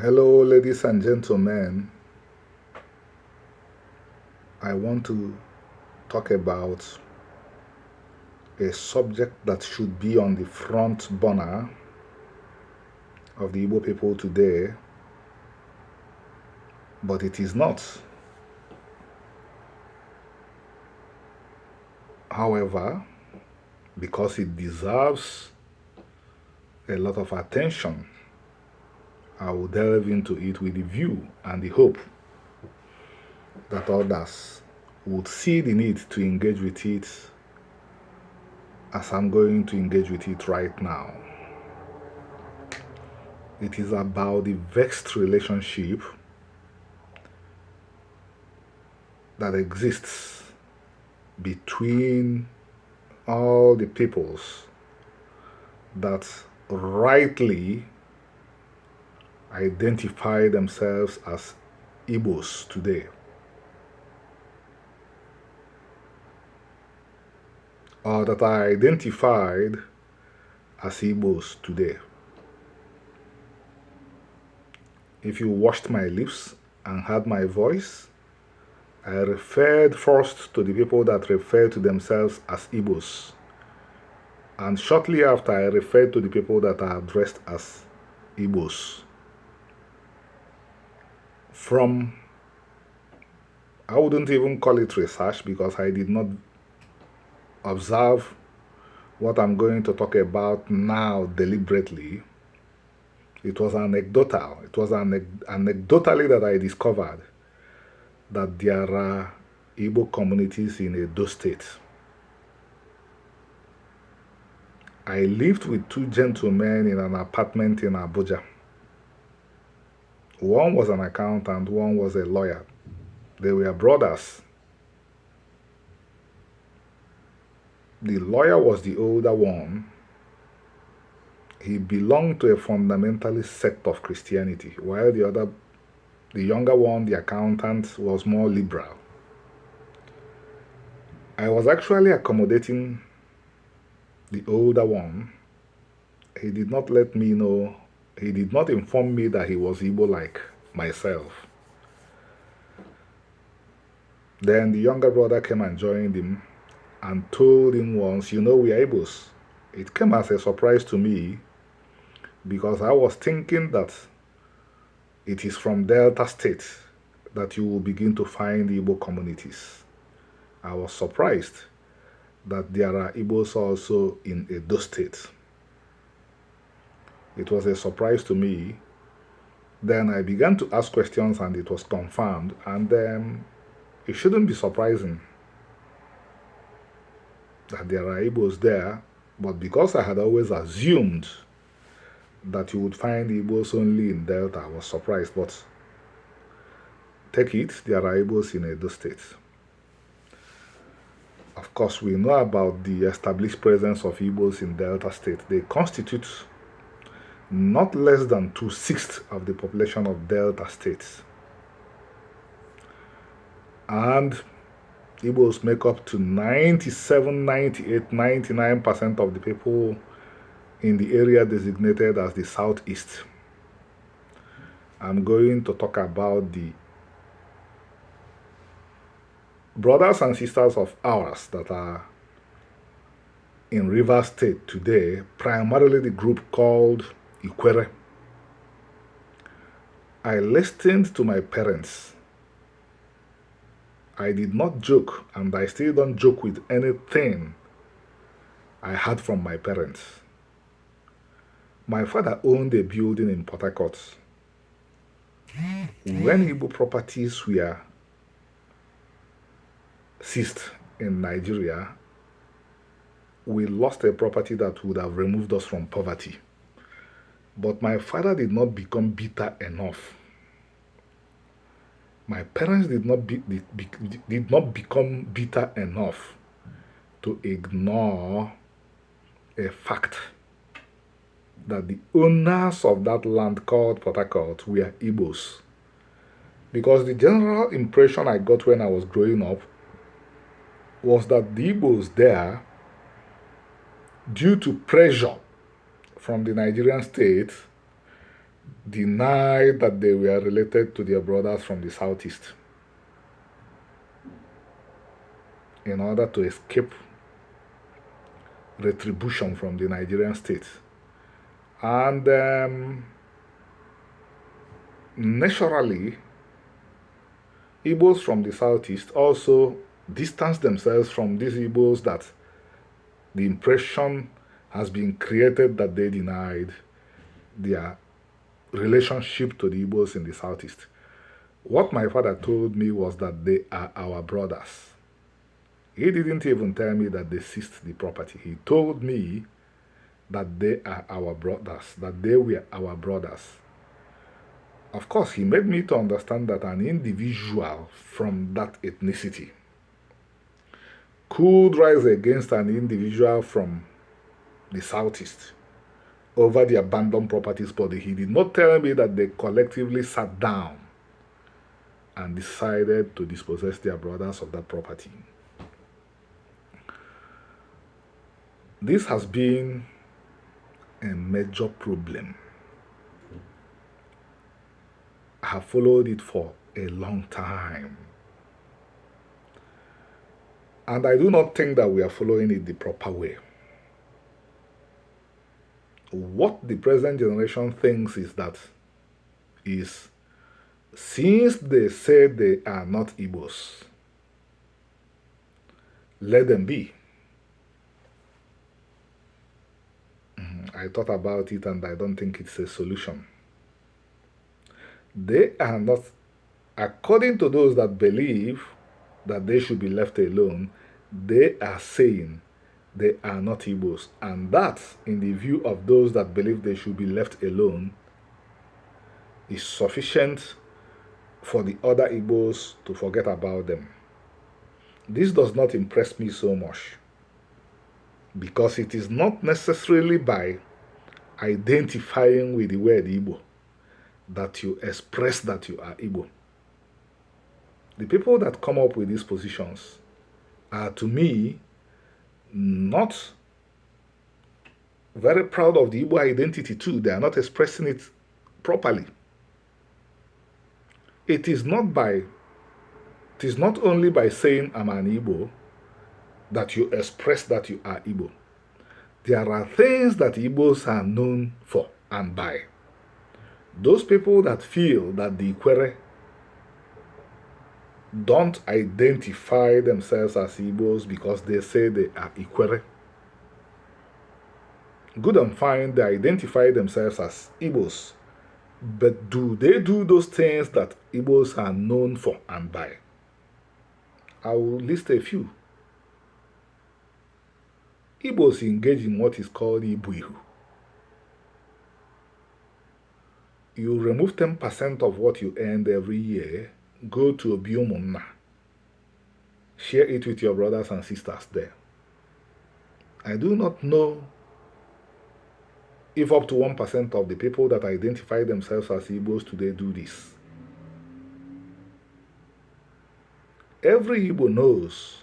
Hello, ladies and gentlemen. I want to talk about a subject that should be on the front burner of the Igbo people today, but it is not. However, because it deserves a lot of attention, I will delve into it with the view and the hope that others would see the need to engage with it as I'm going to engage with it right now. It is about the vexed relationship that exists between all the peoples that rightly identify themselves as Igbos today, or that are identified as Igbos today. If you watched my lips and heard my voice, I referred first to the people that refer to themselves as Igbos, and shortly after I referred to the people that are addressed as Igbos. From, I wouldn't even call it research because I did not observe what I'm going to talk about now deliberately. It was anecdotal. It was anecdotally that I discovered that there are Igbo communities in Edo State. I lived with two gentlemen in an apartment in Abuja. One was an accountant, one was a lawyer. They were brothers. The lawyer was the older one. He belonged to a fundamentalist sect of Christianity, while the younger one, the accountant, was more liberal. I was actually accommodating the older one. He did not let me know, he did not inform me that he was Igbo like myself. Then the younger brother came and joined him and told him once, we are Igbos. It came as a surprise to me because I was thinking that it is from Delta State that you will begin to find Igbo communities. I was surprised that there are Igbos also in Edo State. It was a surprise to me. Then I began to ask questions and it was confirmed, and then it shouldn't be surprising that there are Igbos there, but because I had always assumed that you would find Igbos only in Delta, I was surprised, but take it, there are Igbos in Edo State. Of course, we know about the established presence of Igbos in Delta State. They constitute not less than 2/6 of the population of Delta states. And Igbos make up to 97, 98, 99% of the people in the area designated as the Southeast. I'm going to talk about the brothers and sisters of ours that are in Rivers State today, primarily the group called Ikwerre. I listened to my parents. I did not joke, and I still don't joke with anything I heard from my parents. My father owned a building in Port Harcourt. When Igbo properties were seized in Nigeria, we lost a property that would have removed us from poverty. But my father did not become bitter enough. My parents did not become bitter enough to ignore a fact that the owners of that land called Port Harcourt were Igbos. Because the general impression I got when I was growing up was that the Igbos there, due to pressure from the Nigerian state, denied that they were related to their brothers from the southeast in order to escape retribution from the Nigerian state. And naturally, Igbos from the southeast also distance themselves from these Igbos that the impression has been created that they denied their relationship to the Igbos in the southeast. What my father told me was that they are our brothers. He didn't even tell me that they seized the property. He told me that they are our brothers, that they were our brothers. Of course, he made me to understand that an individual from that ethnicity could rise against an individual from the southeast over the abandoned properties, but he did not tell me that they collectively sat down and decided to dispossess their brothers of that property. This has been a major problem. I have followed it for a long time. And I do not think that we are following it the proper way. What the present generation thinks is since they say they are not Igbos, let them be. I thought about it and I don't think it's a solution. They are not, according to those that believe that they should be left alone, they are saying they are not Igbos. And that, in the view of those that believe they should be left alone, is sufficient for the other Igbos to forget about them. This does not impress me so much, because it is not necessarily by identifying with the word Igbo that you express that you are Igbo. The people that come up with these positions are, to me, not very proud of the Igbo identity too. They are not expressing it properly. It is not only by saying I'm an Igbo that you express that you are Igbo. There are things that Igbos are known for and by. Those people that feel that the Ikwerre don't identify themselves as Igbos because they say they are Ikwerre. Good and fine, they identify themselves as Igbos. But do they do those things that Igbos are known for and by? I will list a few. Igbos engage in what is called Ibuihu. You remove 10% of what you earned every year, go to Obiumunna. Share it with your brothers and sisters there. I do not know if up to 1% of the people that identify themselves as Igbos today do this. Every Igbo knows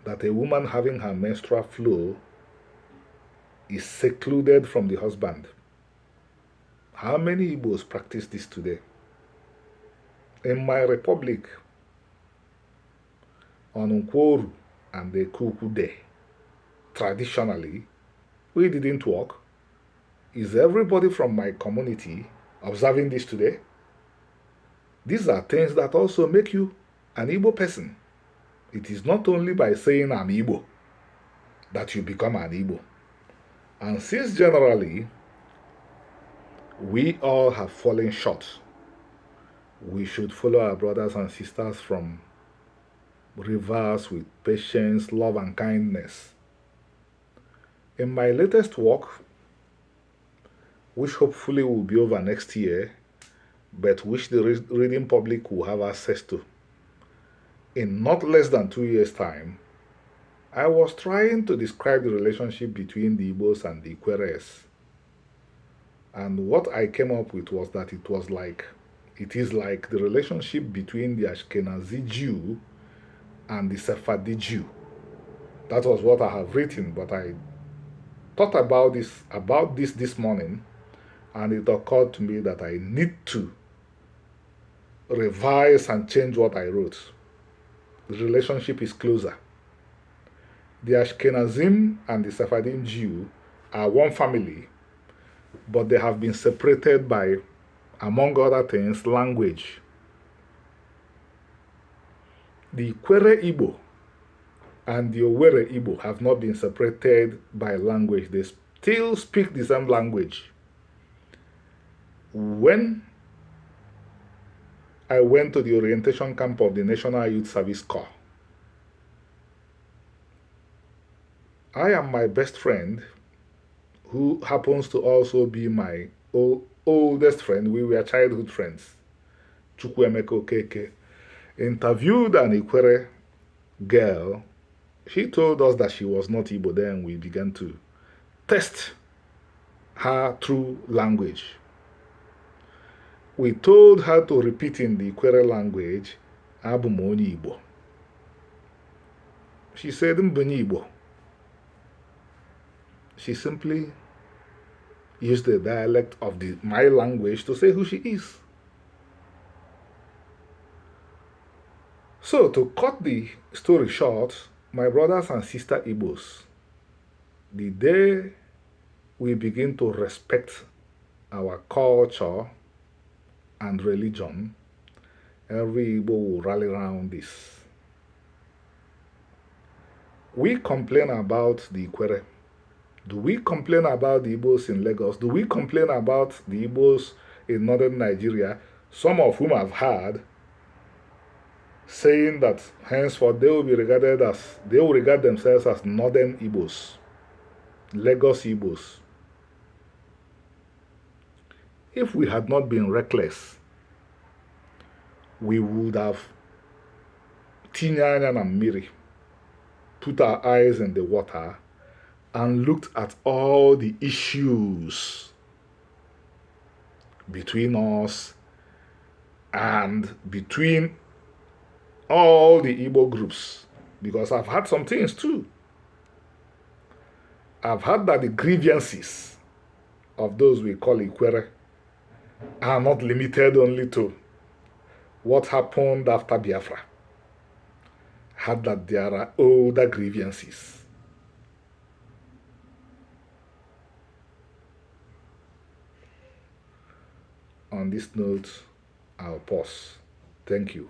that a woman having her menstrual flow is secluded from the husband. How many Igbos practice this today? In my republic, on Nkworu and the Kukude, traditionally, we didn't work. Is everybody from my community observing this today? These are things that also make you an Igbo person. It is not only by saying I'm Igbo that you become an Igbo. And since generally we all have fallen short, we should follow our brothers and sisters from rivers with patience, love, and kindness. In my latest work, which hopefully will be over next year, but which the reading public will have access to in not less than 2 years' time, I was trying to describe the relationship between the Igbos and the Ikwerres. And what I came up with was that it is like the relationship between the Ashkenazi Jew and the Sephardi Jew. That was what I have written, but I thought about this morning And it occurred to me that I need to revise and change what I wrote. The relationship is closer. The Ashkenazim and the Sephardim Jew are one family, but they have been separated by, among other things, language. The Ikwerre Igbo and the Owerri Igbo have not been separated by language. They still speak the same language. When I went to the orientation camp of the National Youth Service Corps, I and my best friend, who happens to also be my oldest friend, we were childhood friends, Chukwuemeka Okeke, interviewed an Ikwerre girl. She told us that she was not Igbo. Then we began to test her through language. We told her to repeat in the Ikwerre language, Abụ m onye Igbo. She said, Mbunye Igbo. She simply used the dialect of my language to say who she is. So, to cut the story short, my brothers and sisters Igbos, the day we begin to respect our culture and religion, every Igbo will rally around this. We complain about the Ikwerre. Do we complain about the Igbos in Lagos? Do we complain about the Igbos in northern Nigeria, some of whom I've heard saying that henceforth they will regard themselves as northern Igbos, Lagos Igbos. If we had not been reckless, we would have tinyanya na mmiri, put our eyes in the water and looked at all the issues between us and between all the Igbo groups, because I've had some things too. I've heard that the grievances of those we call Ikwerre are not limited only to what happened after Biafra. Heard that there are older grievances. On this note, I'll pause. Thank you.